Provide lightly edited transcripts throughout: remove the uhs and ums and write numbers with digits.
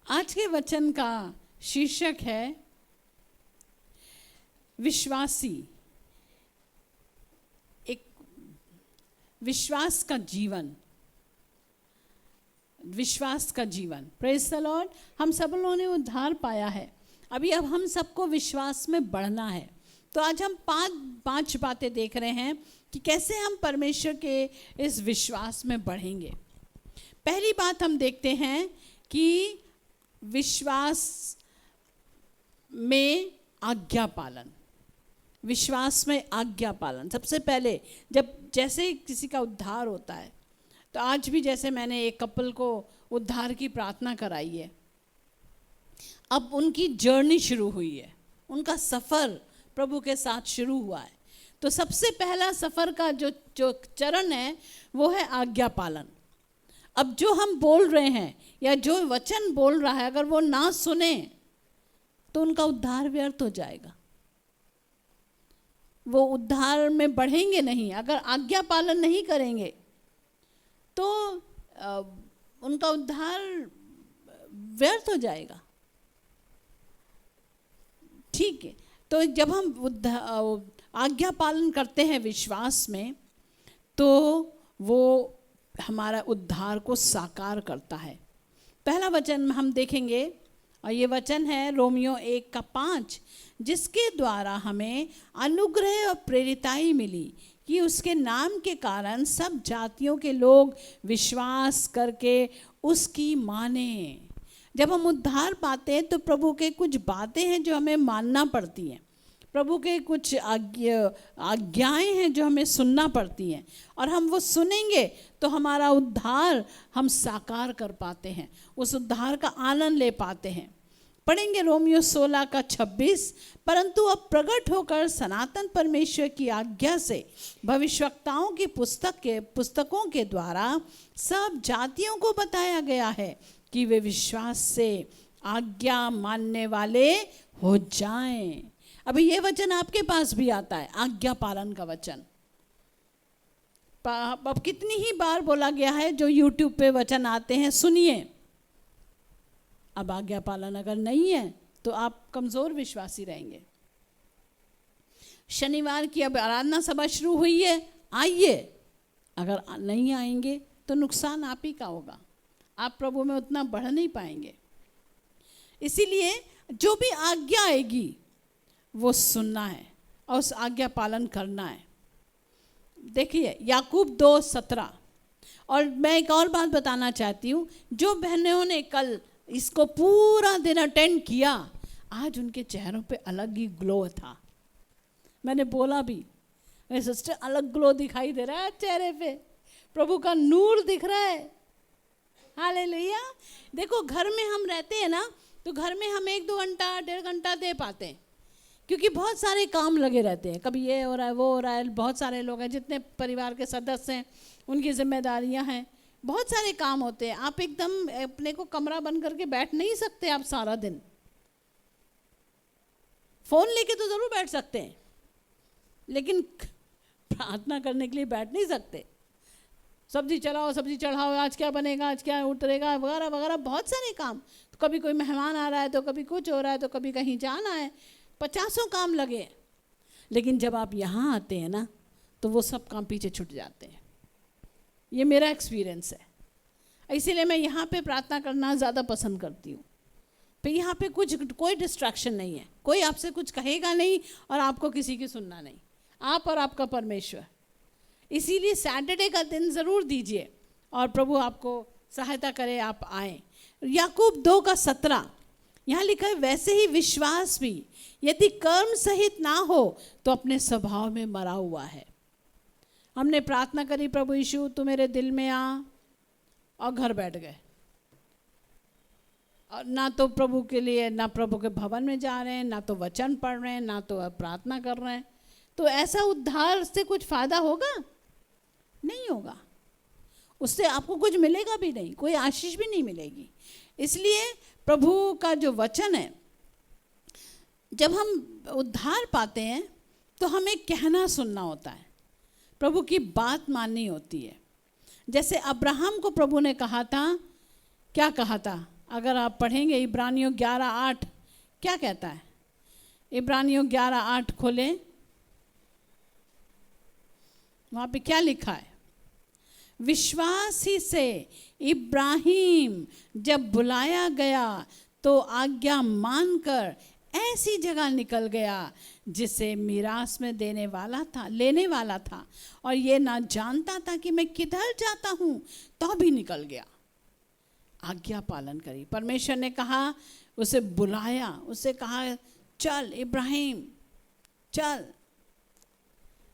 आज के वचन का शीर्षक है विश्वासी, एक विश्वास का जीवन। विश्वास का जीवन। Praise the Lord. हम सब लोगों ने उद्धार पाया है, अब हम सबको विश्वास में बढ़ना है। तो आज हम पांच बातें देख रहे हैं कि कैसे हम परमेश्वर के इस विश्वास में बढ़ेंगे। पहली बात हम देखते हैं कि विश्वास में आज्ञा पालन। विश्वास में आज्ञा पालन। सबसे पहले जब जैसे किसी का उद्धार होता है, तो आज भी जैसे मैंने एक कपल को उद्धार की प्रार्थना कराई है, अब उनकी जर्नी शुरू हुई है, उनका सफ़र प्रभु के साथ शुरू हुआ है। तो सबसे पहला सफ़र का जो चरण है वो है आज्ञा पालन। अब जो हम बोल रहे हैं या जो वचन बोल रहा है, अगर वो ना सुने तो उनका उद्धार व्यर्थ हो जाएगा। वो उद्धार में बढ़ेंगे नहीं। अगर आज्ञा पालन नहीं करेंगे तो उनका उद्धार व्यर्थ हो जाएगा। ठीक है। तो जब हम आज्ञा पालन करते हैं विश्वास में, तो वो हमारा उद्धार को साकार करता है। पहला वचन हम देखेंगे, और ये वचन है रोमियो 1:5, जिसके द्वारा हमें अनुग्रह और प्रेरिताई मिली कि उसके नाम के कारण सब जातियों के लोग विश्वास करके उसकी माने। जब हम उद्धार पाते हैं तो प्रभु के कुछ बातें हैं जो हमें मानना पड़ती हैं, प्रभु के कुछ आज्ञाएं हैं जो हमें सुनना पड़ती हैं, और हम वो सुनेंगे तो हमारा उद्धार हम साकार कर पाते हैं, उस उद्धार का आनंद ले पाते हैं। पढ़ेंगे रोमियो 16:26, परंतु अब प्रकट होकर सनातन परमेश्वर की आज्ञा से भविष्यवक्ताओं की पुस्तकों के द्वारा सब जातियों को बताया गया है कि वे विश्वास से आज्ञा मानने वाले हो जाएं। अभी ये वचन आपके पास भी आता है, आज्ञा पालन का वचन। अब कितनी ही बार बोला गया है, जो YouTube पे वचन आते हैं सुनिए। अब आज्ञा पालन अगर नहीं है तो आप कमज़ोर विश्वासी रहेंगे। शनिवार की अब आराधना सभा शुरू हुई है, आइए। अगर नहीं आएंगे तो नुकसान आप ही का होगा, आप प्रभु में उतना बढ़ नहीं पाएंगे। इसीलिए जो भी आज्ञा आएगी वो सुनना है और उस आज्ञा पालन करना है। देखिए याकूब 2:17। और मैं एक और बात बताना चाहती हूँ, जो बहनों ने कल इसको पूरा दिन अटेंड किया, आज उनके चेहरों पे अलग ही ग्लो था। मैंने बोला भी, मेरे सिस्टर अलग ग्लो दिखाई दे रहा है चेहरे पे, प्रभु का नूर दिख रहा है। हालेलुया। देखो घर में हम रहते हैं ना, तो घर में हम 1-2 घंटा 1.5 घंटा दे पाते हैं, क्योंकि बहुत सारे काम लगे रहते हैं। कभी ये हो रहा है, वो हो रहा है, बहुत सारे लोग हैं, जितने परिवार के सदस्य हैं उनकी जिम्मेदारियां हैं, बहुत सारे काम होते हैं। आप एकदम अपने को कमरा बंद करके बैठ नहीं सकते आप सारा दिन। फोन लेके तो जरूर बैठ सकते हैं, लेकिन प्रार्थना करने के लिए बैठ नहीं सकते। सब्जी चलाओ, सब्जी चढ़ाओ, आज क्या बनेगा, आज क्या उतरेगा, वगैरह वगैरह, बहुत सारे काम। तो कभी कोई मेहमान आ रहा है, तो कभी कुछ हो रहा है, तो कभी कहीं जाना है, 50 काम लगे। लेकिन जब आप यहाँ आते हैं ना, तो वो सब काम पीछे छूट जाते हैं। ये मेरा एक्सपीरियंस है। इसीलिए मैं यहाँ पे प्रार्थना करना ज़्यादा पसंद करती हूँ। फिर यहाँ पे कोई डिस्ट्रैक्शन नहीं है, कोई आपसे कुछ कहेगा नहीं और आपको किसी की सुनना नहीं, आप और आपका परमेश्वर। इसीलिए सैटरडे का दिन ज़रूर दीजिए और प्रभु आपको सहायता करे, आप आएँ। याकूब 2:17 यहाँ लिखा है, वैसे ही विश्वास भी यदि कर्म सहित ना हो तो अपने स्वभाव में मरा हुआ है। हमने प्रार्थना करी, प्रभु यीशु तू मेरे दिल में आ, और घर बैठ गए, और ना तो प्रभु के लिए, ना प्रभु के भवन में जा रहे हैं, ना तो वचन पढ़ रहे हैं, ना तो प्रार्थना कर रहे हैं। तो ऐसा उद्धार से कुछ फ़ायदा होगा? नहीं होगा। उससे आपको कुछ मिलेगा भी नहीं, कोई आशीष भी नहीं मिलेगी। इसलिए प्रभु का जो वचन है, जब हम उद्धार पाते हैं तो हमें कहना सुनना होता है, प्रभु की बात माननी होती है। जैसे अब्राहम को प्रभु ने कहा था, क्या कहा था? अगर आप पढ़ेंगे इब्रानियों 11:8 क्या कहता है? इब्रानियों 11:8 खोलें, वहाँ पे क्या लिखा है? विश्वास ही से इब्राहिम जब बुलाया गया तो आज्ञा मानकर ऐसी जगह निकल गया जिसे मीरास में लेने वाला था, और ये ना जानता था कि मैं किधर जाता हूँ, तो भी निकल गया। आज्ञा पालन करी। परमेश्वर ने कहा, उसे बुलाया, उसे कहा चल इब्राहिम चल।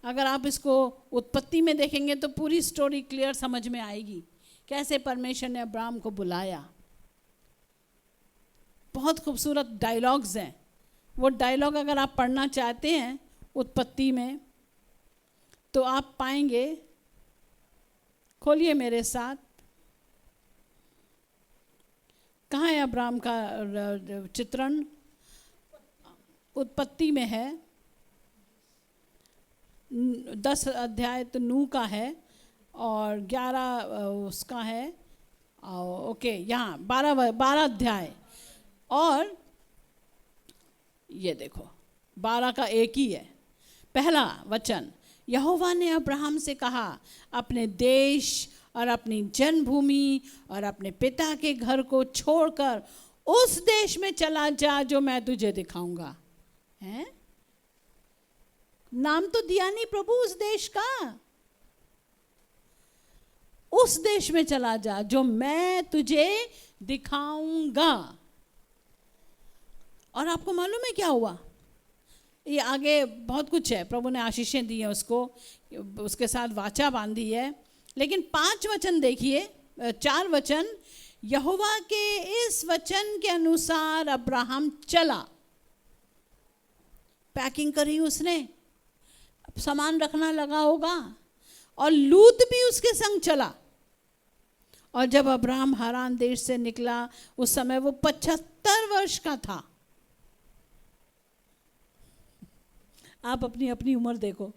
अगर आप इसको उत्पत्ति में देखेंगे तो पूरी स्टोरी क्लियर समझ में आएगी, कैसे परमेश्वर ने अब्राहम को बुलाया। बहुत खूबसूरत डायलॉग्स हैं। वो डायलॉग अगर आप पढ़ना चाहते हैं उत्पत्ति में तो आप पाएंगे। खोलिए मेरे साथ, कहाँ है अब्राहम का चित्रण? उत्पत्ति में है, 10 अध्याय तो नूह का है और 11 उसका है। ओके, यहाँ 12 अध्याय, और ये देखो 12 का एक ही है। पहला वचन, यहोवा ने अब्राहम से कहा, अपने देश और अपनी जन्मभूमि और अपने पिता के घर को छोड़कर उस देश में चला जा जो मैं तुझे दिखाऊंगा। हैं? नाम तो दिया नहीं प्रभु उस देश का। उस देश में चला जा जो मैं तुझे दिखाऊंगा। और आपको मालूम है क्या हुआ? ये आगे बहुत कुछ है, प्रभु ने आशीषें दी हैं उसको, उसके साथ वाचा बांधी है। लेकिन 5 वचन देखिए, 4 वचन, यहोवा के इस वचन के अनुसार अब्राहम चला। पैकिंग करी उसने, सामान रखना लगा होगा, और लूत भी उसके संग चला। और जब अब्राहम हारान देश से निकला उस समय वो 75 वर्ष का था। आप अपनी अपनी उम्र देखो।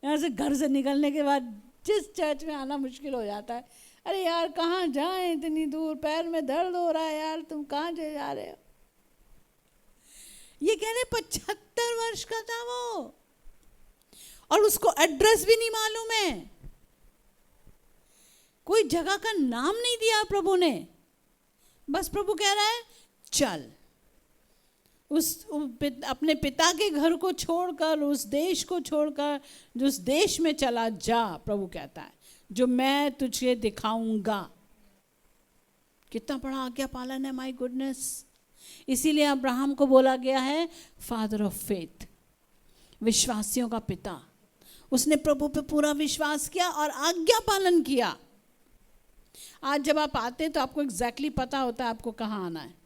यहाँ से घर से निकलने के बाद जिस चर्च में आना मुश्किल हो जाता है, अरे यार कहाँ जाएं इतनी दूर, पैर में दर्द हो रहा है यार, तुम कहाँ जा रहे हो? ये कह रहे 75 वर्ष का था वो, और उसको एड्रेस भी नहीं मालूम है, कोई जगह का नाम नहीं दिया प्रभु ने। बस प्रभु कह रहा है चल, अपने पिता के घर को छोड़कर, उस देश को छोड़कर उस देश में चला जा। प्रभु कहता है जो मैं तुझे दिखाऊंगा। कितना बड़ा आज्ञा पालन है, माय गुडनेस। इसीलिए अब्राहम को बोला गया है फादर ऑफ फेथ, विश्वासियों का पिता। उसने प्रभु पे पूरा विश्वास किया और आज्ञा पालन किया। आज जब आप आते हैं तो आपको एग्जैक्टली पता होता है आपको कहाँ आना है।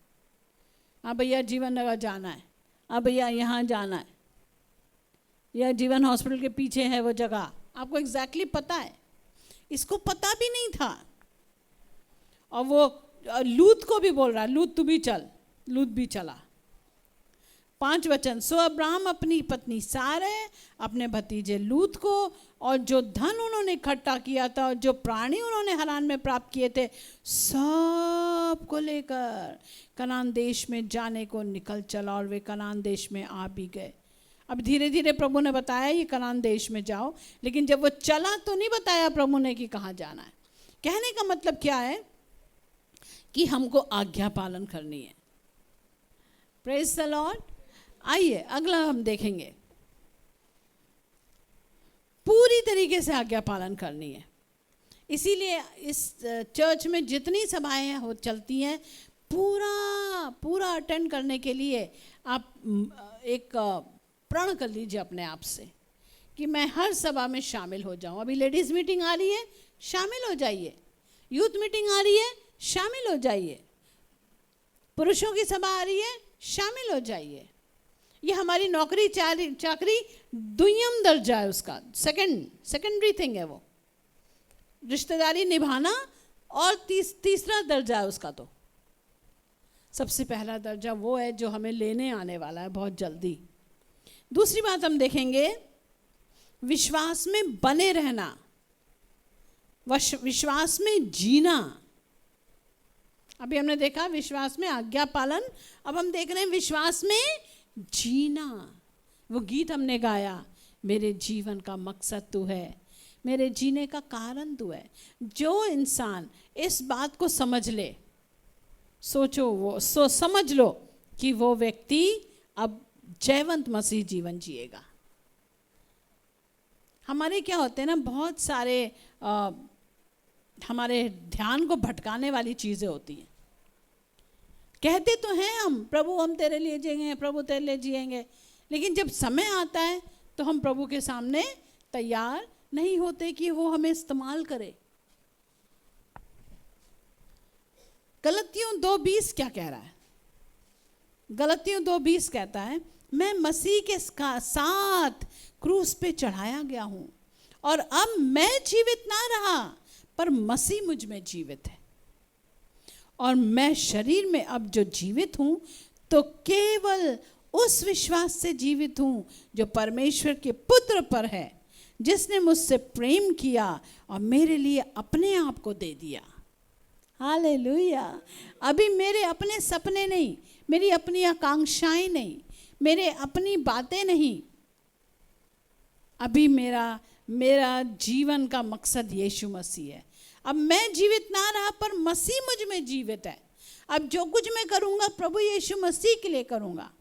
हाँ भैया जीवन नगर जाना है, हाँ भैया यहाँ जाना है, या जीवन हॉस्पिटल के पीछे है वो जगह, आपको एग्जैक्टली पता है। इसको पता भी नहीं था, और वो लूत को भी बोल रहा है लूत तू भी चल। लूत भी चला। 5 वचन, सो अब्राहम अपनी पत्नी सारे, अपने भतीजे लूत को और जो धन उन्होंने इकट्ठा किया था और जो प्राणी उन्होंने हारान में प्राप्त किए थे, सब को लेकर कनान देश में जाने को निकल चला। और वे कनान देश में आ भी गए। अब धीरे धीरे प्रभु ने बताया ये कनान देश में जाओ, लेकिन जब वो चला तो नहीं बताया प्रभु ने कि कहाँ जाना है। कहने का मतलब क्या है कि हमको आज्ञा पालन करनी है। Praise the Lord. आइए अगला हम देखेंगे, पूरी तरीके से आज्ञा पालन करनी है। इसीलिए इस चर्च में जितनी सभाएं हो चलती हैं, पूरा अटेंड करने के लिए आप एक प्रण कर लीजिए अपने आप से कि मैं हर सभा में शामिल हो जाऊं। अभी लेडीज़ मीटिंग आ रही है, शामिल हो जाइए। यूथ मीटिंग आ रही है, शामिल हो जाइए। पुरुषों की सभा आ रही है, शामिल हो जाइए। ये हमारी नौकरी चाकरी दुय्यम दर्जा है, उसका सेकेंडरी थिंग है वो। रिश्तेदारी निभाना और तीसरा दर्जा है उसका। तो सबसे पहला दर्जा वो है जो हमें लेने आने वाला है बहुत जल्दी। दूसरी बात हम देखेंगे, विश्वास में बने रहना, विश्वास में जीना। अभी हमने देखा विश्वास में आज्ञा पालन, अब हम देख रहे हैं विश्वास में जीना। वो गीत हमने गाया, मेरे जीवन का मकसद तू है, मेरे जीने का कारण तू है। जो इंसान इस बात को समझ ले, सोचो वो समझ लो कि वो व्यक्ति अब जयवंत मसीह जीवन जिएगा। हमारे क्या होते हैं ना, बहुत सारे हमारे ध्यान को भटकाने वाली चीज़ें होती हैं। कहते तो हैं हम, प्रभु हम तेरे लिए जिएंगे, प्रभु तेरे लिए जिएंगे, लेकिन जब समय आता है तो हम प्रभु के सामने तैयार नहीं होते कि वो हमें इस्तेमाल करे। गलतियों 2:20 क्या कह रहा है? गलतियों 2:20 कहता है, मैं मसीह के साथ क्रूस पे चढ़ाया गया हूं और अब मैं जीवित ना रहा पर मसीह मुझ में जीवित है, और मैं शरीर में अब जो जीवित हूं तो केवल उस विश्वास से जीवित हूं जो परमेश्वर के पुत्र पर है, जिसने मुझसे प्रेम किया और मेरे लिए अपने आप को दे दिया। हालेलुया। अभी मेरे अपने सपने नहीं, मेरी अपनी आकांक्षाएं नहीं, मेरे अपनी बातें नहीं, अभी मेरा जीवन का मकसद यीशु मसीह है। अब मैं जीवित ना रहा पर मसीह मुझ में जीवित है। अब जो कुछ मैं करूँगा प्रभु यीशु मसीह के लिए करूँगा।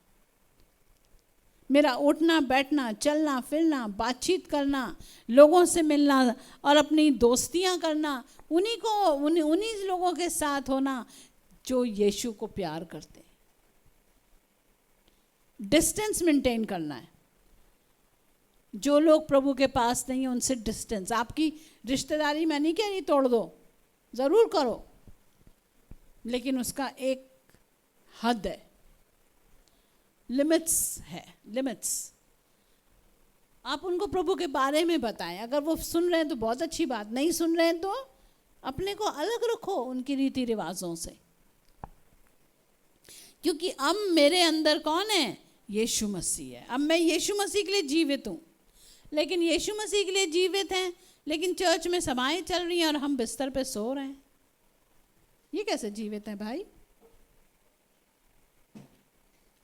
मेरा उठना बैठना, चलना फिरना, बातचीत करना, लोगों से मिलना और अपनी दोस्तियां करना, उन्हीं लोगों के साथ होना जो यीशु को प्यार करते। डिस्टेंस मेंटेन करना है। जो लोग प्रभु के पास नहीं है उनसे डिस्टेंस। आपकी रिश्तेदारी मैं नहीं कह रही तोड़ दो, ज़रूर करो, लेकिन उसका एक हद है, लिमिट्स है, लिमिट्स। आप उनको प्रभु के बारे में बताएं, अगर वो सुन रहे हैं तो बहुत अच्छी बात, नहीं सुन रहे हैं तो अपने को अलग रखो उनकी रीति रिवाजों से। क्योंकि अब मेरे अंदर कौन है? यीशु मसीह है। अब मैं यीशु मसीह के लिए जीवित हूँ, लेकिन यीशु मसीह के लिए जीवित हैं, लेकिन चर्च में सभाएं चल रही हैं और हम बिस्तर पे सो रहे हैं। ये कैसे जीवित है भाई?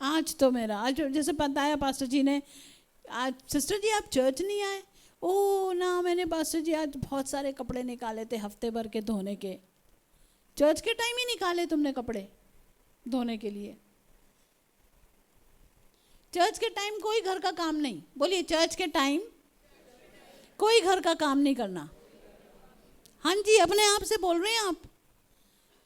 आज जैसे बताया पास्टर जी ने, आज सिस्टर जी आप चर्च नहीं आए? ओ ना, मैंने पास्टर जी आज बहुत सारे कपड़े निकाले थे हफ्ते भर के धोने के। चर्च के टाइम ही निकाले तुमने कपड़े धोने के लिए? चर्च के टाइम कोई घर का काम नहीं, बोलिए चर्च के टाइम कोई घर का काम नहीं करना। हाँ जी, अपने आप से बोल रहे हैं आप।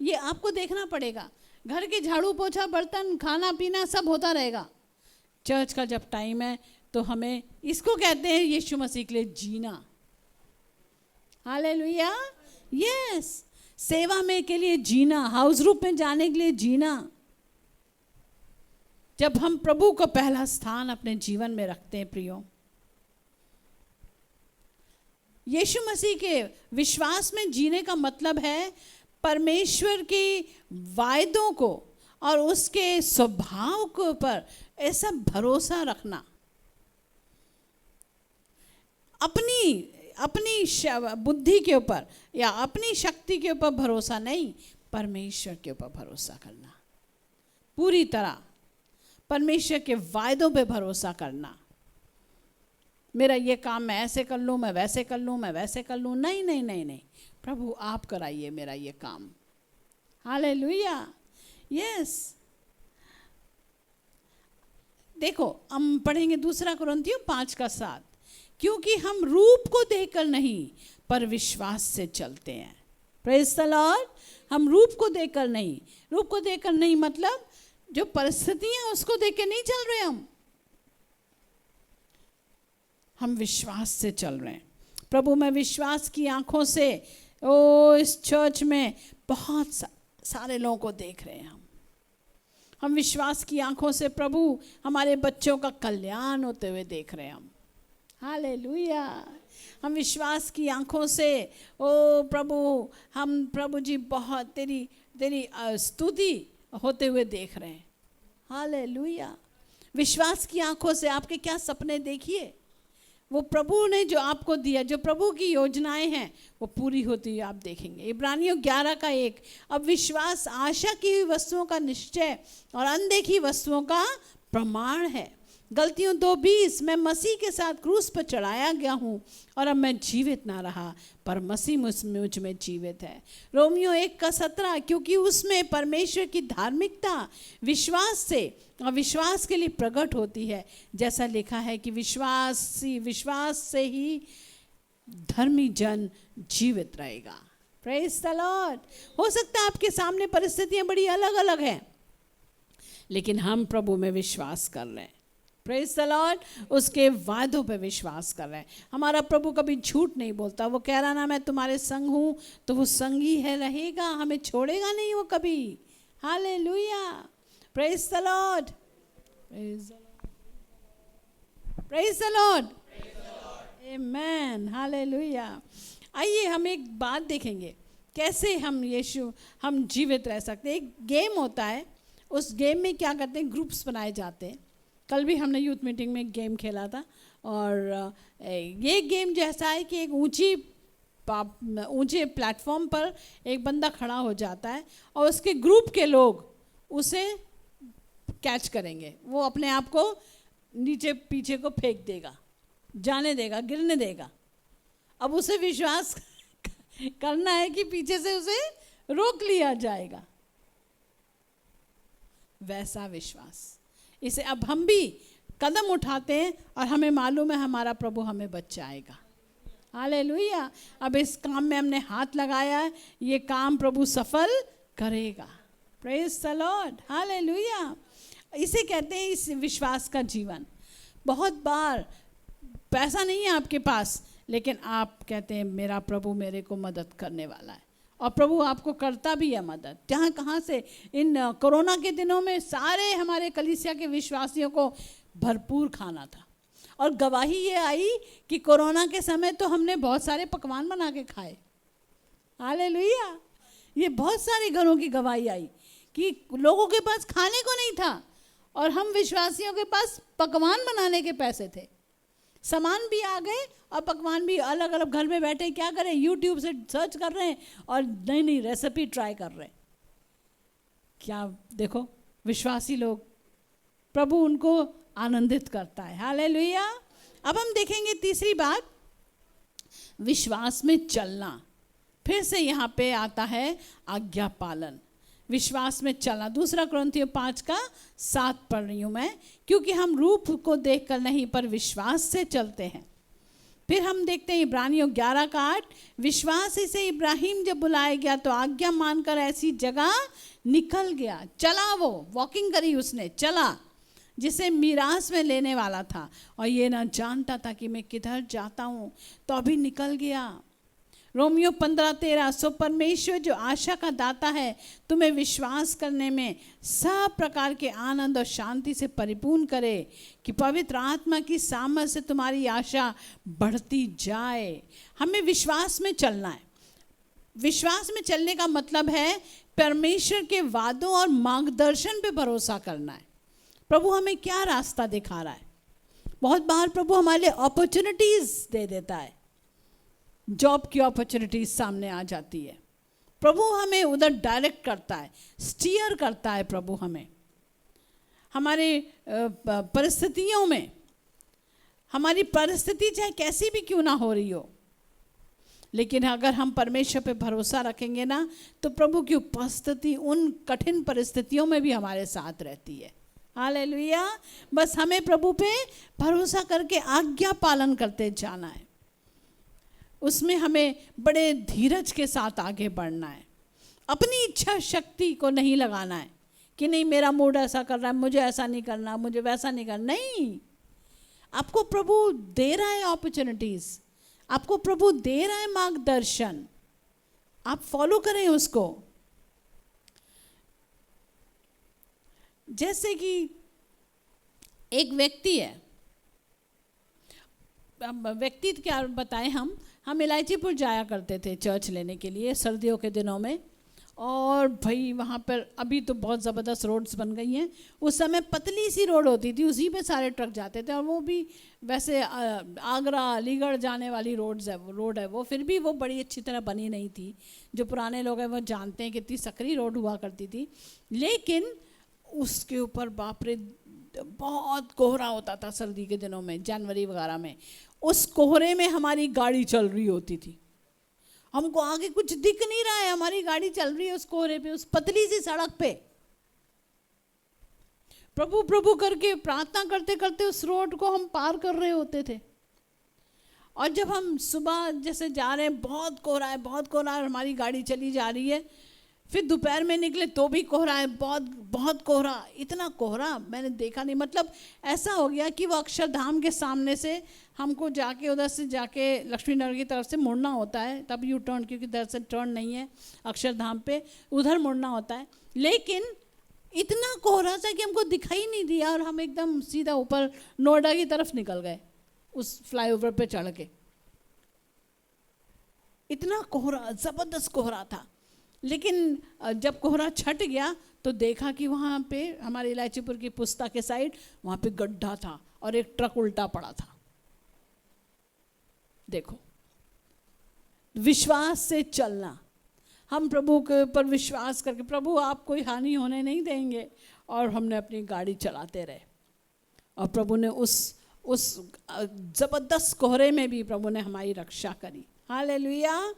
ये आपको देखना पड़ेगा। घर के झाड़ू पोछा बर्तन खाना पीना सब होता रहेगा। चर्च का जब टाइम है तो हमें इसको कहते हैं यीशु मसीह के लिए जीना। Hallelujah, yes. सेवा में के लिए जीना, हाउस ग्रुप में जाने के लिए जीना। जब हम प्रभु को पहला स्थान अपने जीवन में रखते हैं प्रियो, यीशु मसीह के विश्वास में जीने का मतलब है परमेश्वर के वायदों को और उसके स्वभाव के ऊपर ऐसा भरोसा रखना। अपनी बुद्धि के ऊपर या अपनी शक्ति के ऊपर भरोसा नहीं, परमेश्वर के ऊपर भरोसा करना। पूरी तरह परमेश्वर के वायदों पे भरोसा करना। मेरा ये काम मैं ऐसे कर लूँ, मैं वैसे कर लूँ, मैं वैसे कर लूँ, नहीं नहीं नहीं नहीं, प्रभु आप कराइए मेरा ये काम। Hallelujah, yes. देखो हम पढ़ेंगे 2 कुरिन्थियों 5:7, क्योंकि हम रूप को देखकर नहीं पर विश्वास से चलते हैं। Praise the Lord. हम रूप को देखकर नहीं, रूप को देखकर नहीं मतलब जो परिस्थितियां उसको देख के नहीं चल रहे हम विश्वास से चल रहे हैं। प्रभु मैं विश्वास की आंखों से इस चर्च में बहुत सारे लोगों को देख रहे हैं। हम विश्वास की आंखों से प्रभु हमारे बच्चों का कल्याण होते हुए देख रहे हैं हम। हालेलुया। हम विश्वास की आंखों से प्रभु जी बहुत तेरी स्तुति होते हुए देख रहे हैं। हालेलुया। विश्वास की आंखों से आपके क्या सपने देखिए, वो प्रभु ने जो आपको दिया, जो प्रभु की योजनाएं हैं वो पूरी होती हुई आप देखेंगे। इब्रानियों 11:1, अब विश्वास आशा की हुई वस्तुओं का निश्चय और अनदेखी वस्तुओं का प्रमाण है। गलतियों 2:20, मैं मसीह के साथ क्रूस पर चढ़ाया गया हूँ और अब मैं जीवित ना रहा पर मसीह मुझ में जीवित है। रोमियो 1:17, क्योंकि उसमें परमेश्वर की धार्मिकता विश्वास से और विश्वास के लिए प्रकट होती है, जैसा लिखा है कि विश्वास से ही धर्मी जन जीवित रहेगा। Praise the Lord. हो सकता है आपके सामने परिस्थितियां बड़ी अलग अलग हैं, लेकिन हम प्रभु में विश्वास कर रहे हैं। Praise the Lord. उसके वादों पे विश्वास कर रहे हैं। हमारा प्रभु कभी झूठ नहीं बोलता। वो कह रहा ना मैं तुम्हारे संग हूँ, तो वो संगी है, रहेगा, हमें छोड़ेगा नहीं वो कभी। Hallelujah. Praise the Lord. Praise the Lord. Amen. Hallelujah. आइए हम एक बात देखेंगे कैसे हम जीवित रह सकते हैं। एक गेम होता है, उस गेम में क्या करते हैं, ग्रुप्स बनाए जाते हैं। कल भी हमने यूथ मीटिंग में एक गेम खेला था, और ये गेम जैसा है कि एक ऊंचे प्लेटफॉर्म पर एक बंदा खड़ा हो जाता है और उसके ग्रुप के लोग उसे कैच करेंगे। वो अपने आप को नीचे पीछे को फेंक देगा, जाने देगा, गिरने देगा। अब उसे विश्वास करना है कि पीछे से उसे रोक लिया जाएगा। वैसा विश्वास, इसे अब हम भी कदम उठाते हैं और हमें मालूम है हमारा प्रभु हमें बचाएगा। हालेलुया। अब इस काम में हमने हाथ लगाया है, ये काम प्रभु सफल करेगा। Praise the Lord. हालेलुया। इसे कहते हैं इस विश्वास का जीवन। बहुत बार पैसा नहीं है आपके पास, लेकिन आप कहते हैं मेरा प्रभु मेरे को मदद करने वाला है, और प्रभु आपको करता भी है मदद। जहाँ कहाँ से इन कोरोना के दिनों में सारे हमारे कलीसिया के विश्वासियों को भरपूर खाना था, और गवाही ये आई कि कोरोना के समय तो हमने बहुत सारे पकवान बना के खाए। हालेलुया। ये बहुत सारे घरों की गवाही आई कि लोगों के पास खाने को नहीं था और हम विश्वासियों के पास पकवान बनाने के पैसे थे। सामान भी आ गए और पकवान भी। अलग अलग घर में बैठे क्या करें, यूट्यूब से सर्च कर रहे हैं और नई नई रेसिपी ट्राई कर रहे हैं। क्या देखो, विश्वासी लोग, प्रभु उनको आनंदित करता है। हालेलुया। अब हम देखेंगे तीसरी बात, विश्वास में चलना। फिर से यहाँ पे आता है आज्ञा पालन, विश्वास में चलना। 2 कुरिन्थियों 5:7 पढ़ रही हूँ मैं, क्योंकि हम रूप को देखकर नहीं पर विश्वास से चलते हैं। फिर हम देखते हैं इब्रानियों 11:8, विश्वास ही से इब्राहिम जब बुलाया गया तो आज्ञा मानकर ऐसी जगह निकल गया। चला, वो वॉकिंग करी, उसने चला जिसे मीरास में लेने वाला था, और ये ना जानता था कि मैं किधर जाता हूँ, तो अभी निकल गया। रोमियो 15:13, सो परमेश्वर जो आशा का दाता है तुम्हें विश्वास करने में सब प्रकार के आनंद और शांति से परिपूर्ण करे, कि पवित्र आत्मा की सामर्थ से तुम्हारी आशा बढ़ती जाए। हमें विश्वास में चलना है। विश्वास में चलने का मतलब है परमेश्वर के वादों और मार्गदर्शन पे भरोसा करना है। प्रभु हमें क्या रास्ता दिखा रहा है। बहुत बार प्रभु हमारे लिए अपॉर्चुनिटीज दे देता है, जॉब की अपॉर्चुनिटीज सामने आ जाती है, प्रभु हमें उधर डायरेक्ट करता है, स्टीयर करता है प्रभु हमें। हमारे परिस्थितियों में, हमारी परिस्थिति चाहे कैसी भी क्यों ना हो रही हो, लेकिन अगर हम परमेश्वर पे भरोसा रखेंगे ना, तो प्रभु की उपस्थिति उन कठिन परिस्थितियों में भी हमारे साथ रहती है। हालेलुया। बस हमें प्रभु पे भरोसा करके आज्ञा पालन करते जाना है। उसमें हमें बड़े धीरज के साथ आगे बढ़ना है। अपनी इच्छा शक्ति को नहीं लगाना है कि नहीं मेरा मूड ऐसा कर रहा है, मुझे ऐसा नहीं करना, मुझे वैसा नहीं करना। नहीं, आपको प्रभु दे रहा है अपॉर्चुनिटीज, आपको प्रभु दे रहा है मार्गदर्शन, आप फॉलो करें उसको। जैसे कि एक व्यक्ति है, व्यक्ति क्या बताएं, हम इलायचीपुर जाया करते थे चर्च लेने के लिए सर्दियों के दिनों में, और भाई वहाँ पर अभी तो बहुत ज़बरदस्त रोड्स बन गई हैं, उस समय पतली सी रोड होती थी, उसी पे सारे ट्रक जाते थे। और वो भी वैसे आगरा अलीगढ़ जाने वाली रोड है वो, फिर भी वो बड़ी अच्छी तरह बनी नहीं थी। जो पुराने लोग हैं वो जानते हैं कितनी सकरी रोड हुआ करती थी। लेकिन उसके ऊपर बाप रे बहुत कोहरा होता था सर्दी के दिनों में, जनवरी वगैरह में। उस कोहरे में हमारी गाड़ी चल रही होती थी, हमको आगे कुछ दिख नहीं रहा है, हमारी गाड़ी चल रही है उस कोहरे पे, उस पतली सी सड़क पे। प्रभु प्रभु करके प्रार्थना करते करते उस रोड को हम पार कर रहे होते थे। और जब हम सुबह जैसे जा रहे हैं, बहुत कोहरा है, बहुत कोहरा है, हमारी गाड़ी चली जा रही है। फिर दोपहर में निकले तो भी कोहरा है, बहुत बहुत कोहरा। इतना कोहरा मैंने देखा नहीं। मतलब ऐसा हो गया कि वो अक्षरधाम के सामने से हमको जाके उधर से जाके लक्ष्मीनगर की तरफ से मुड़ना होता है, तब यू टर्न, क्योंकि इधर से टर्न नहीं है अक्षरधाम पे, उधर मुड़ना होता है। लेकिन इतना कोहरा था कि हमको दिखाई नहीं दिया और हम एकदम सीधा ऊपर नोएडा की तरफ निकल गए उस फ्लाईओवर पे चढ़ के। इतना कोहरा, ज़बरदस्त कोहरा था। लेकिन जब कोहरा छट गया तो देखा कि वहाँ पे हमारे इलायचीपुर की पुस्ता के साइड वहाँ पे गड्ढा था और एक ट्रक उल्टा पड़ा था। देखो, विश्वास से चलना, हम प्रभु के ऊपर विश्वास करके, प्रभु आप कोई हानि होने नहीं देंगे, और हमने अपनी गाड़ी चलाते रहे। और प्रभु ने उस ज़बरदस्त कोहरे में भी प्रभु ने हमारी रक्षा करी। हालेलुया।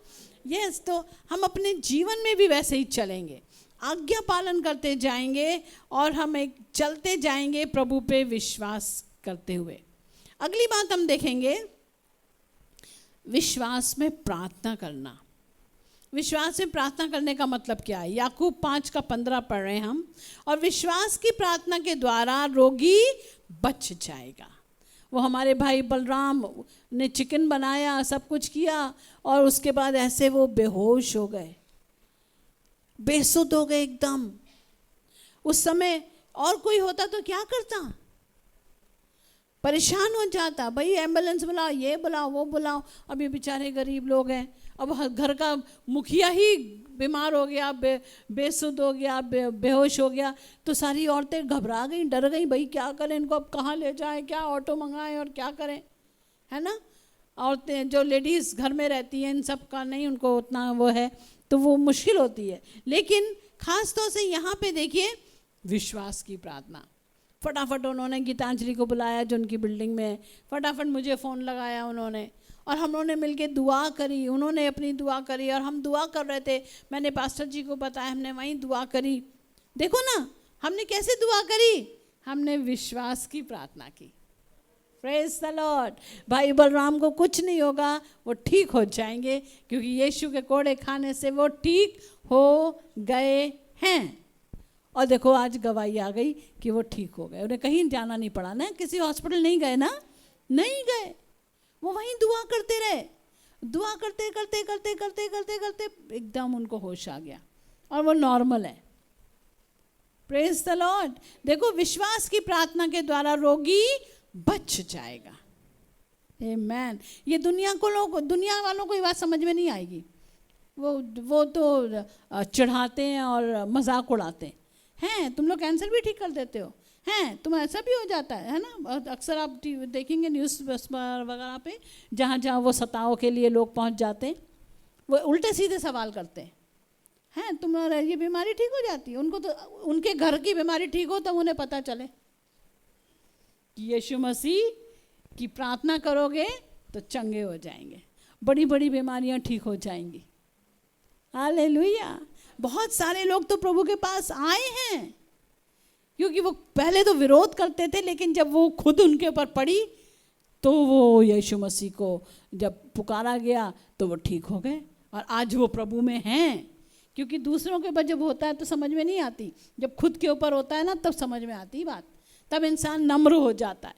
यस, तो हम अपने जीवन में भी वैसे ही चलेंगे, आज्ञा पालन करते जाएंगे और हम एक चलते जाएंगे प्रभु पे विश्वास करते हुए। अगली बात हम देखेंगे, विश्वास में प्रार्थना करना। विश्वास में प्रार्थना करने का मतलब क्या है? याकूब 5:15 पढ़ रहे हैं हम। और विश्वास की प्रार्थना के द्वारा रोगी बच जाएगा। वो हमारे भाई बलराम ने चिकन बनाया, सब कुछ किया, और उसके बाद ऐसे वो बेहोश हो गए, बेसुध हो गए एकदम। उस समय और कोई होता तो क्या करता? परेशान हो जाता, भाई एम्बुलेंस बुलाओ, ये बुलाओ, वो बुलाओ। अब ये बेचारे गरीब लोग हैं, अब घर का मुखिया ही बीमार हो गया, बेसुध हो गया, बेहोश हो गया, तो सारी औरतें घबरा गई, डर गई, भाई क्या करें इनको, अब कहाँ ले जाएं, क्या ऑटो मंगाएं और क्या करें, है ना। औरतें जो लेडीज़ घर में रहती हैं, इन सब का नहीं उनको उतना वो है, तो वो मुश्किल होती है। लेकिन ख़ास तौर से यहाँ पे देखिए, विश्वास की प्रार्थना। फटाफट उन्होंने गीतांजलि को बुलाया जो उनकी बिल्डिंग में है, फटाफट मुझे फ़ोन लगाया उन्होंने, और हम लोगों ने मिलके दुआ करी, उन्होंने अपनी दुआ करी और हम दुआ कर रहे थे। मैंने पास्टर जी को बताया, हमने वहीं दुआ करी। देखो ना, हमने कैसे दुआ करी, हमने विश्वास की प्रार्थना की। Praise the Lord. भाई बलराम को कुछ नहीं होगा, वो ठीक हो जाएंगे, क्योंकि यीशु के कोड़े खाने से वो ठीक हो गए हैं। और देखो आज गवाही आ गई कि वो ठीक हो गए, उन्हें कहीं जाना नहीं पड़ा ना, किसी हॉस्पिटल नहीं गए ना, नहीं गए, वो वहीं दुआ करते रहे। दुआ करते करते करते करते करते करते एकदम उनको होश आ गया और वो नॉर्मल है। Praise the Lord. देखो, विश्वास की प्रार्थना के द्वारा रोगी बच जाएगा। आमेन। ये दुनिया वालों को ये बात समझ में नहीं आएगी। वो तो चढ़ाते हैं और मजाक उड़ाते हैं, तुम लोग कैंसर भी ठीक कर देते हो, हैं तुम, ऐसा भी हो जाता है ना। अक्सर आप देखेंगे न्यूज़ वगैरह पे, जहाँ जहाँ वो सताओं के लिए लोग पहुँच जाते हैं, वो उल्टे सीधे सवाल करते हैं, तुम्हारा ये बीमारी ठीक हो जाती है? उनको तो उनके घर की बीमारी ठीक हो तब उन्हें पता चले कि यीशु मसीह की प्रार्थना करोगे तो चंगे हो जाएंगे, बड़ी बड़ी बीमारियां ठीक हो जाएंगी। हालेलुया। बहुत सारे लोग तो प्रभु के पास आए हैं, क्योंकि वो पहले तो विरोध करते थे, लेकिन जब वो खुद उनके ऊपर पड़ी तो वो यीशु मसीह को जब पुकारा गया तो वो ठीक हो गए, और आज वो प्रभु में हैं। क्योंकि दूसरों के ऊपर जब होता है तो समझ में नहीं आती, जब खुद के ऊपर होता है ना तब समझ में आती बात, तब इंसान नम्र हो जाता है।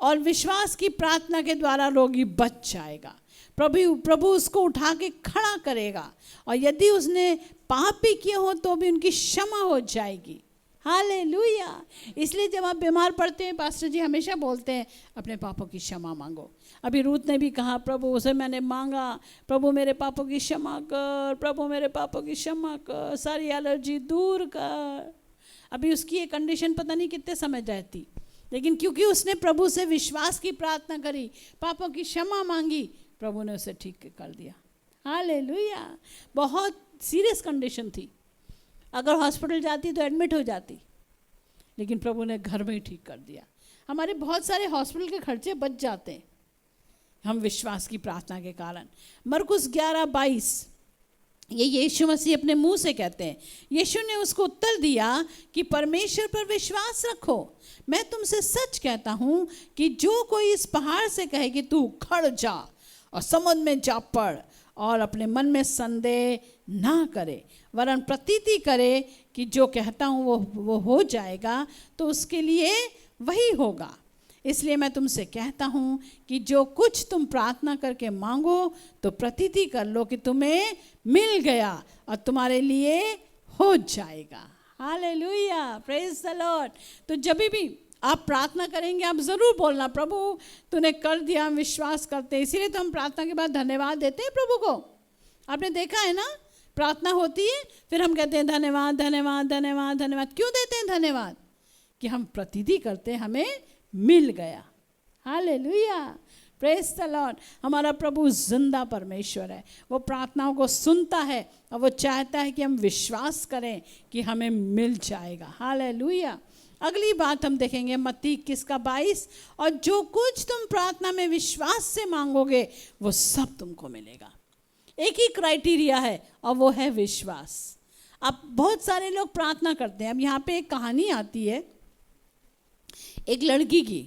और विश्वास की प्रार्थना के द्वारा रोगी बच जाएगा। प्रभु उसको उठा के खड़ा करेगा, और यदि उसने पाप भी किए हो तो भी उनकी क्षमा हो जाएगी। हालेलुया। इसलिए जब आप बीमार पड़ते हैं, पास्टर जी हमेशा बोलते हैं अपने पापों की क्षमा मांगो। अभी रूथ ने भी कहा, प्रभु उसे मैंने मांगा, प्रभु मेरे पापों की क्षमा कर, प्रभु मेरे पापों की क्षमा कर, सारी एलर्जी दूर कर। अभी उसकी ये कंडीशन पता नहीं कितने समय रहती, लेकिन क्योंकि उसने प्रभु से विश्वास की प्रार्थना करी, पापों की क्षमा मांगी, प्रभु ने उसे ठीक कर दिया। हालेलुया। बहुत सीरियस कंडीशन थी, अगर हॉस्पिटल जाती तो एडमिट हो जाती, लेकिन प्रभु ने घर में ही ठीक कर दिया। हमारे बहुत सारे हॉस्पिटल के खर्चे बच जाते हैं हम विश्वास की प्रार्थना के कारण। मरकुस 11:22, ये यीशु मसीह अपने मुंह से कहते हैं। यीशु ने उसको उत्तर दिया कि परमेश्वर पर विश्वास रखो, मैं तुमसे सच कहता हूँ कि जो कोई इस पहाड़ से कहे कि तू खड़ जा और समुद्र में जा पड़, और अपने मन में संदेह ना करे वरन प्रतीति करे कि जो कहता हूँ वो हो जाएगा, तो उसके लिए वही होगा। इसलिए मैं तुमसे कहता हूँ कि जो कुछ तुम प्रार्थना करके मांगो तो प्रतीति कर लो कि तुम्हें मिल गया और तुम्हारे लिए हो जाएगा। Hallelujah, praise the Lord. तो जब भी आप प्रार्थना करेंगे, आप ज़रूर बोलना, प्रभु तूने कर दिया, हम विश्वास करते हैं। इसीलिए तो हम प्रार्थना के बाद धन्यवाद देते हैं प्रभु को। आपने देखा है ना, प्रार्थना होती है फिर हम कहते हैं धन्यवाद धन्यवाद धन्यवाद धन्यवाद। क्यों देते हैं धन्यवाद? कि हम प्रतीति करते हमें मिल गया। Hallelujah, praise the Lord. हमारा प्रभु जिंदा परमेश्वर है, वो प्रार्थनाओं को सुनता है और वो चाहता है कि हम विश्वास करें कि हमें मिल जाएगा। हालेलुया। अगली बात हम देखेंगे मत्ती 21:22, और जो कुछ तुम प्रार्थना में विश्वास से मांगोगे वो सब तुमको मिलेगा। एक ही क्राइटेरिया है और वो है विश्वास। अब बहुत सारे लोग प्रार्थना करते हैं। अब यहाँ पे एक कहानी आती है एक लड़की की।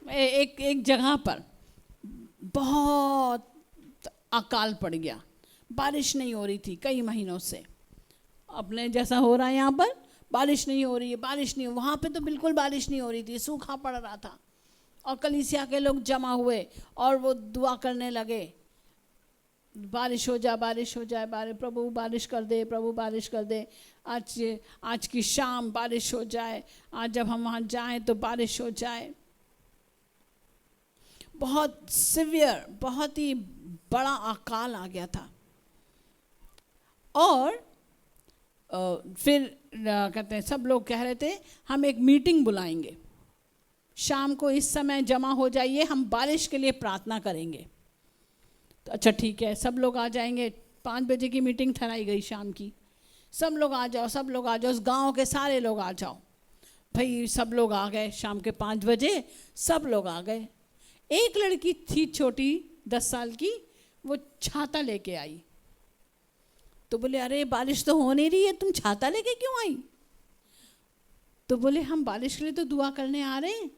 एक जगह पर बहुत अकाल पड़ गया, बारिश नहीं हो रही थी कई महीनों से। अपने जैसा हो रहा है यहाँ पर, बारिश नहीं हो रही है, बारिश नहीं हो, वहाँ पे तो बिल्कुल बारिश नहीं हो रही थी, सूखा पड़ रहा था। और कलीसिया के लोग जमा हुए और वो दुआ करने लगे, बारिश हो जाए, बारिश हो जाए, प्रभु बारिश कर दे, प्रभु बारिश कर दे, आज की शाम बारिश हो जाए, आज जब हम वहाँ जाएं तो बारिश हो जाए। बहुत सिवियर, बहुत ही बड़ा अकाल आ गया था। और फिर कहते हैं सब लोग कह रहे थे हम एक मीटिंग बुलाएंगे, शाम को इस समय जमा हो जाइए, हम बारिश के लिए प्रार्थना करेंगे। तो अच्छा ठीक है, सब लोग आ जाएंगे। 5 बजे की मीटिंग ठहराई गई शाम की। सब लोग आ जाओ, सब लोग आ जाओ, उस गांव के सारे लोग आ जाओ। भाई सब लोग आ गए, शाम के 5 बजे सब लोग आ गए। एक लड़की थी छोटी 10 साल की, वो छाता लेके आई। तो बोले अरे बारिश तो हो नहीं रही है, तुम छाता लेके क्यों आई? तो बोले हम बारिश के लिए तो दुआ करने आ रहे हैं,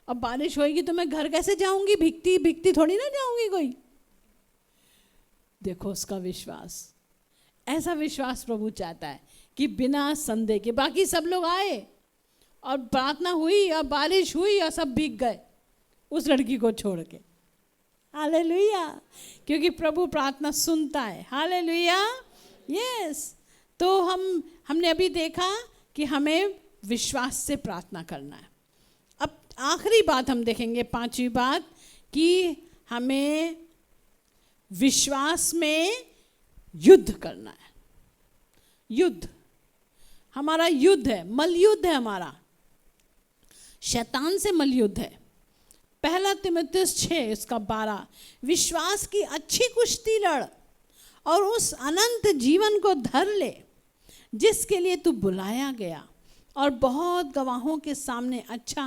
अब बारिश होएगी तो मैं घर कैसे जाऊंगी, भीगती भीगती थोड़ी ना जाऊंगी कोई। देखो उसका विश्वास। ऐसा विश्वास प्रभु चाहता है कि बिना संदेह के। बाकी सब लोग आए और प्रार्थना हुई और बारिश हुई और सब भीग गए उस लड़की को छोड़ के। हालेलुया, क्योंकि प्रभु प्रार्थना सुनता है। Hallelujah, yes. तो हमने अभी देखा कि हमें विश्वास से प्रार्थना करना है। अब आखिरी बात हम देखेंगे, 5वीं बात, कि हमें विश्वास में युद्ध करना है। युद्ध हमारा युद्ध है, मलयुद्ध है हमारा, शैतान से मलयुद्ध है। 1 तीमुथियुस 6:12, विश्वास की अच्छी कुश्ती लड़ और उस अनंत जीवन को धर ले जिसके लिए तू बुलाया गया और बहुत गवाहों के सामने अच्छा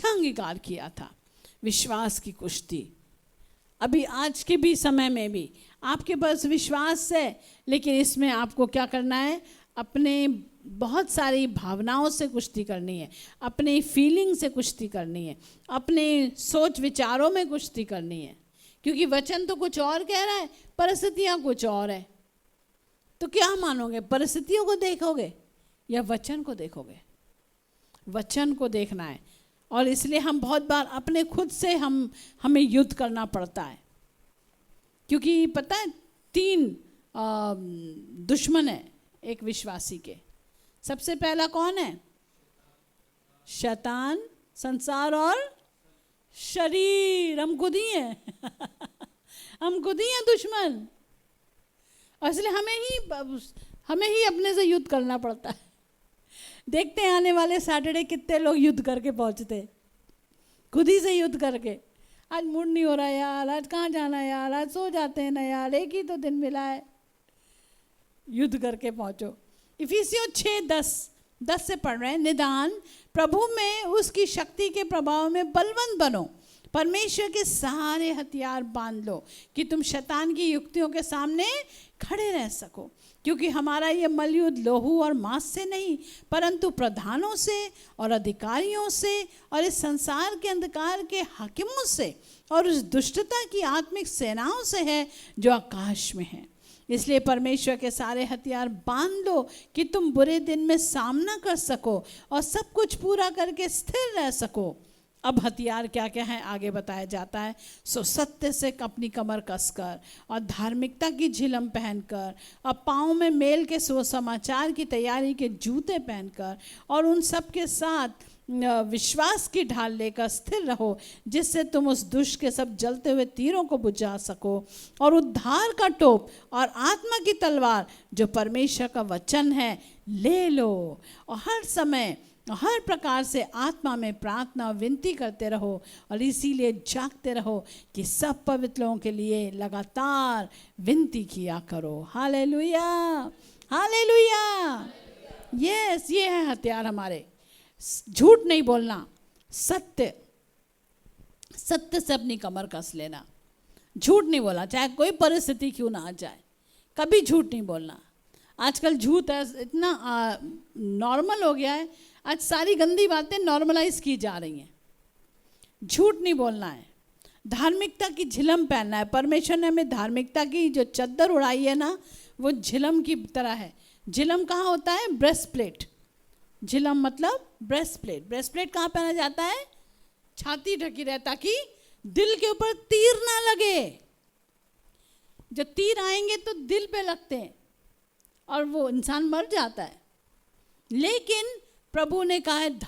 अंगीकार किया था। विश्वास की कुश्ती। अभी आज के भी समय में भी आपके पास विश्वास है, लेकिन इसमें आपको क्या करना है? अपने बहुत सारी भावनाओं से कुश्ती करनी है, अपनी फीलिंग से कुश्ती करनी है, अपने सोच विचारों में कुश्ती करनी है। क्योंकि वचन तो कुछ और कह रहा है, परिस्थितियाँ कुछ और है। तो क्या मानोगे, परिस्थितियों को देखोगे या वचन को देखोगे? वचन को देखना है। और इसलिए हम बहुत बार अपने खुद से हमें युद्ध करना पड़ता है। क्योंकि पता है 3 दुश्मन है एक विश्वासी के। सबसे पहला कौन है? शैतान, संसार और शरीर। हम खुद ही हैं हम खुद ही हैं दुश्मन, और इसलिए हमें ही अपने से युद्ध करना पड़ता है। देखते हैं आने वाले सैटरडे कितने लोग युद्ध करके पहुंचते, खुद ही से युद्ध करके। आज मूड नहीं हो रहा यार, आज कहाँ जाना यार, आज सो जाते हैं ना यार, एक ही तो दिन मिला है। युद्ध करके पहुंचो। इफिसियों 6:10 से पढ़ रहे हैं, निदान प्रभु में उसकी शक्ति के प्रभाव में बलवंत बनो, परमेश्वर के सारे हथियार बांध लो कि तुम शैतान की युक्तियों के सामने खड़े रह सको, क्योंकि हमारा ये मलयुद्ध लोहू और मांस से नहीं, परंतु प्रधानों से और अधिकारियों से और इस संसार के अंधकार के हाकिमों से और उस दुष्टता की आत्मिक सेनाओं से है जो आकाश में है। इसलिए परमेश्वर के सारे हथियार बांध लो कि तुम बुरे दिन में सामना कर सको और सब कुछ पूरा करके स्थिर रह सको। अब हथियार क्या क्या हैं आगे बताया जाता है। सो सत्य से अपनी कमर कसकर और धार्मिकता की झिलम पहनकर और पाँव में मेल के सुसमाचार की तैयारी के जूते पहनकर और उन सब के साथ विश्वास की ढाल लेकर स्थिर रहो, जिससे तुम उस दुष्ट के सब जलते हुए तीरों को बुझा सको, और उद्धार का टोप और आत्मा की तलवार जो परमेश्वर का वचन है ले लो, और हर समय हर प्रकार से आत्मा में प्रार्थना विनती करते रहो, और इसीलिए जागते रहो कि सब पवित्र लोगों के लिए लगातार विनती किया करो। Hallelujah, hallelujah. यस, ये है हथियार हमारे। झूठ नहीं बोलना, सत्य से अपनी कमर कस लेना। झूठ नहीं बोलना, चाहे कोई परिस्थिति क्यों ना आ जाए, कभी झूठ नहीं बोलना। आजकल झूठ इतना नॉर्मल हो गया है, आज सारी गंदी बातें नॉर्मलाइज की जा रही हैं। झूठ नहीं बोलना है, धार्मिकता की झिलम पहनना है। परमेश्वर ने हमें धार्मिकता की जो चद्दर उड़ाई है ना, वो झिलम की तरह है। झिलम कहाँ होता है? Breast plate. झिलम मतलब ब्रेस्ट प्लेट। ब्रेस्ट प्लेट कहाँ पहना जाता है? छाती ढकी रहे, ताकि दिल के ऊपर तीर ना लगे। जो तीर आएंगे तो दिल पे लगते हैं और वो इंसान मर जाता है। लेकिन प्रभु ने कहा है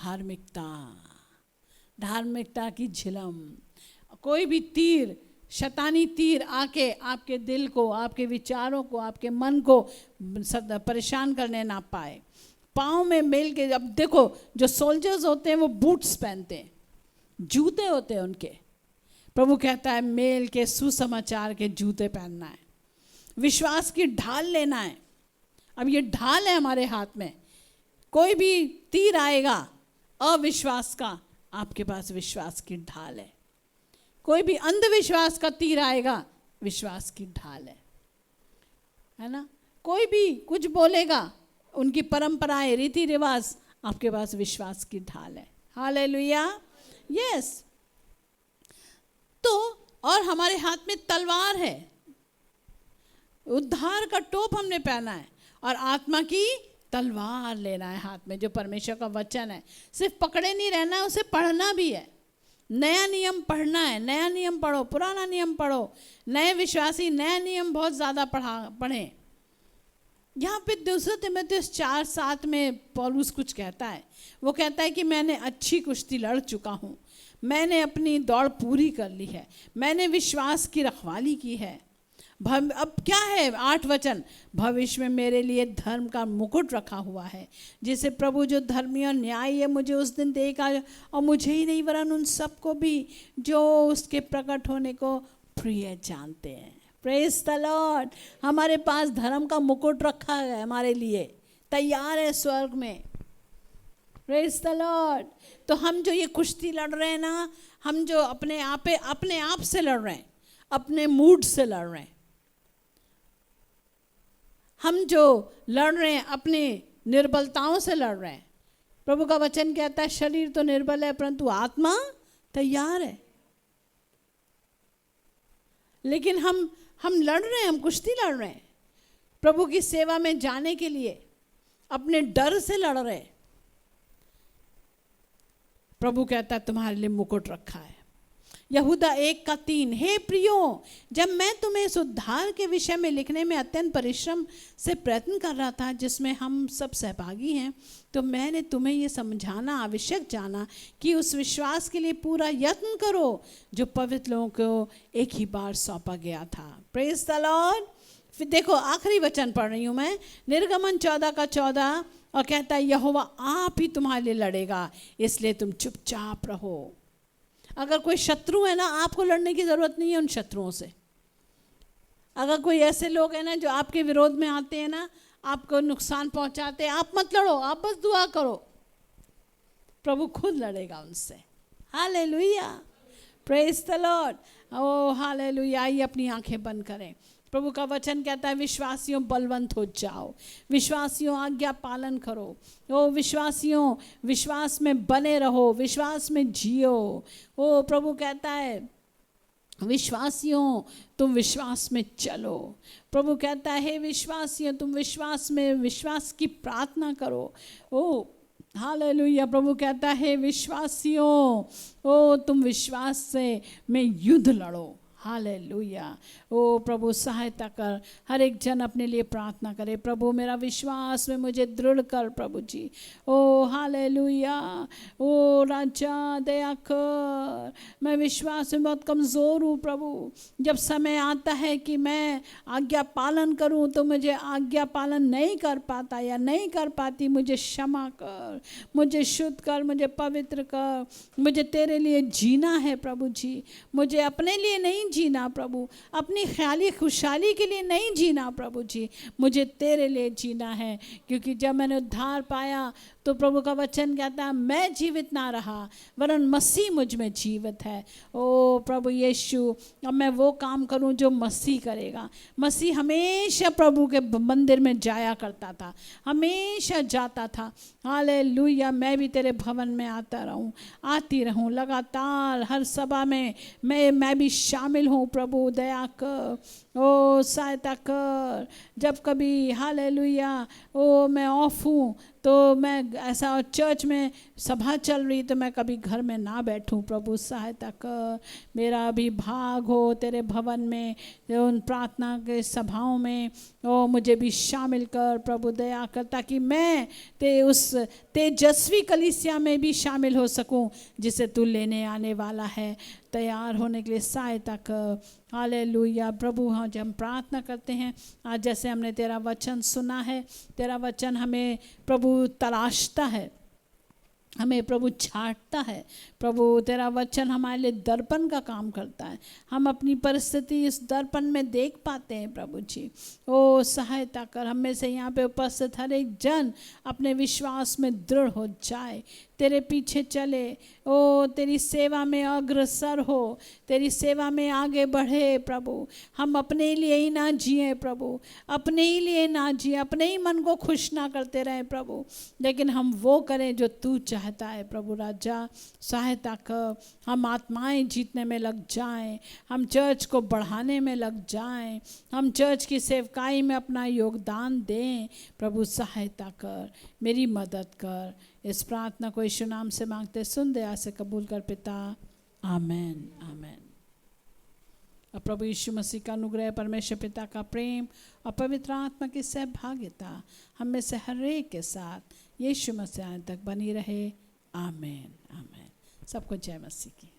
धार्मिकता की झिलम। कोई भी तीर, शैतानी तीर आके आपके दिल को, आपके विचारों को, आपके मन को परेशान करने ना पाए। पाँव में मेल के, अब देखो जो सोल्जर्स होते हैं वो बूट्स पहनते हैं, जूते होते हैं उनके। प्रभु कहता है मेल के सुसमाचार के जूते पहनना है, विश्वास की ढाल लेना है। अब ये ढाल है हमारे हाथ में। कोई भी तीर आएगा अविश्वास का, आपके पास विश्वास की ढाल है। कोई भी अंधविश्वास का तीर आएगा, विश्वास की ढाल है ना। कोई भी कुछ बोलेगा, उनकी परंपराएं, रीति रिवाज, आपके पास विश्वास की ढाल है। Hallelujah, yes. तो और हमारे हाथ में तलवार है, उद्धार का टोप हमने पहना है, और आत्मा की तलवार लेना है हाथ में, जो परमेश्वर का वचन है। सिर्फ पकड़े नहीं रहना है, उसे पढ़ना भी है। नया नियम पढ़ना है, नया नियम पढ़ो, पुराना नियम पढ़ो। नए विश्वासी नया नियम बहुत ज़्यादा पढ़ें। यहाँ पे 2 तीमुथियुस 4:7 में पौलुस कुछ कहता है। वो कहता है कि मैंने अच्छी कुश्ती लड़ चुका हूँ, मैंने अपनी दौड़ पूरी कर ली है, मैंने विश्वास की रखवाली की है। अब क्या है 8 वचन, भविष्य में मेरे लिए धर्म का मुकुट रखा हुआ है, जिसे प्रभु जो धर्मी और न्यायी है मुझे उस दिन देगा, और मुझे ही नहीं वरन उन सबको भी जो उसके प्रकट होने को प्रिय जानते हैं। Praise the Lord. हमारे पास धर्म का मुकुट रखा है, हमारे लिए तैयार है स्वर्ग में। Praise the Lord. तो हम जो ये कुश्ती लड़ रहे हैं ना, हम जो अपने आप से लड़ रहे हैं, अपने मूड से लड़ रहे हैं, हम जो लड़ रहे हैं अपनी निर्बलताओं से लड़ रहे हैं। प्रभु का वचन कहता है शरीर तो निर्बल है परंतु आत्मा तैयार है। लेकिन हम लड़ रहे हैं, हम कुश्ती लड़ रहे हैं प्रभु की सेवा में जाने के लिए, अपने डर से लड़ रहे हैं। प्रभु कहता है तुम्हारे लिए मुकुट रखा है। यहूदा 1:3। हे प्रियो, जब मैं तुम्हें इस उद्धार के विषय में लिखने में अत्यंत परिश्रम से प्रयत्न कर रहा था, जिसमें हम सब सहभागी हैं, तो मैंने तुम्हें ये समझाना आवश्यक जाना कि उस विश्वास के लिए पूरा यत्न करो जो पवित्र लोगों को एक ही बार सौंपा गया था। Praise the Lord. फिर देखो आखिरी वचन पढ़ रही हूँ मैं, निर्गमन 14:14, और कहता है यहोवा आप ही तुम्हारे लिए लड़ेगा, इसलिए तुम चुपचाप रहो। अगर कोई शत्रु है ना, आपको लड़ने की ज़रूरत नहीं है उन शत्रुओं से। अगर कोई ऐसे लोग हैं ना जो आपके विरोध में आते हैं ना, आपको नुकसान पहुंचाते हैं, आप मत लड़ो, आप बस दुआ करो, प्रभु खुद लड़ेगा उनसे। Hallelujah, praise the Lord. Oh hallelujah. आइए अपनी आंखें बंद करें। प्रभु का वचन कहता है विश्वासियों बलवंत हो जाओ, विश्वासियों आज्ञा पालन करो, ओ विश्वासियों विश्वास में बने रहो, विश्वास में जियो। ओ प्रभु कहता है विश्वासियों तुम विश्वास में चलो। प्रभु कहता है हे विश्वासियों तुम विश्वास में विश्वास की प्रार्थना करो। ओ हालेलुया। प्रभु कहता है विश्वासियों ओ तुम विश्वास से में युद्ध लड़ो। हालेलुया। ओ प्रभु सहायता कर, हर एक जन अपने लिए प्रार्थना करे। प्रभु मेरा विश्वास में मुझे दृढ़ कर प्रभु जी। ओ हालेलुया। ओ राजा दया कर, मैं विश्वास में बहुत कमज़ोर हूँ प्रभु। जब समय आता है कि मैं आज्ञा पालन करूँ तो मुझे आज्ञा पालन नहीं कर पाता या नहीं कर पाती, मुझे क्षमा कर, मुझे शुद्ध कर, मुझे पवित्र कर। मुझे तेरे लिए जीना है प्रभु जी, मुझे अपने लिए नहीं जीना प्रभु, अपनी ख्याली खुशहाली के लिए नहीं जीना प्रभु जी, मुझे तेरे लिए जीना है। क्योंकि जब मैंने उद्धार पाया तो प्रभु का वचन कहता है मैं जीवित ना रहा वरन मसीह मुझ में जीवित है। ओ प्रभु यीशु, अब मैं वो काम करूं जो मसीह करेगा। मसीह हमेशा प्रभु के मंदिर में जाया करता था, हमेशा जाता था। हालेलुया। मैं भी तेरे भवन में आती रहूं लगातार, हर सभा में मैं भी शामिल हूँ। प्रभु दया कर, ओ सहायता कर। जब कभी हालेलुया ओ मैं ऑफ हूँ तो मैं ऐसा चर्च में सभा चल रही तो मैं कभी घर में ना बैठूं। प्रभु सहायता कर, मेरा भी भाग हो तेरे भवन में, उन प्रार्थना के सभाओं में ओ मुझे भी शामिल कर प्रभु दया कर, ताकि मैं उस तेजस्वी कलीसिया में भी शामिल हो सकूं जिसे तू लेने आने वाला है। तैयार होने के लिए सहायता कर। हालेलुया। प्रभु हाँ जब हम प्रार्थना करते हैं, आज जैसे हमने तेरा वचन सुना है, तेरा वचन हमें प्रभु तलाशता है, हमें प्रभु छांटता है। प्रभु तेरा वचन हमारे लिए दर्पण का काम करता है, हम अपनी परिस्थिति इस दर्पण में देख पाते हैं प्रभु जी। ओ सहायता कर, हम में से यहाँ पे उपस्थित हर एक जन अपने विश्वास में दृढ़ हो जाए, तेरे पीछे चले, ओ तेरी सेवा में अग्रसर हो, तेरी सेवा में आगे बढ़े प्रभु। हम अपने लिए ही ना जिए प्रभु, अपने ही लिए ना जिए, अपने ही मन को खुश ना करते रहें प्रभु, लेकिन हम वो करें जो तू चाहता है प्रभु राजा। सहायता कर, हम आत्माएं जीतने में लग जाएं, हम चर्च को बढ़ाने में लग जाएं, हम चर्च की सेवकाई में अपना योगदान दें। प्रभु सहायता कर, मेरी मदद कर। इस प्रार्थना को यीशु नाम से मांगते, सुन दया से कबूल कर पिता। आमेन आमेन। और प्रभु यीशु मसीह का अनुग्रह, परमेश्वर पिता का प्रेम और पवित्र आत्मा की सहभागिता हम में से हर एक के साथ यीशु मसीह तक बनी रहे। आमेन आमेन। सबको जय मसीह की।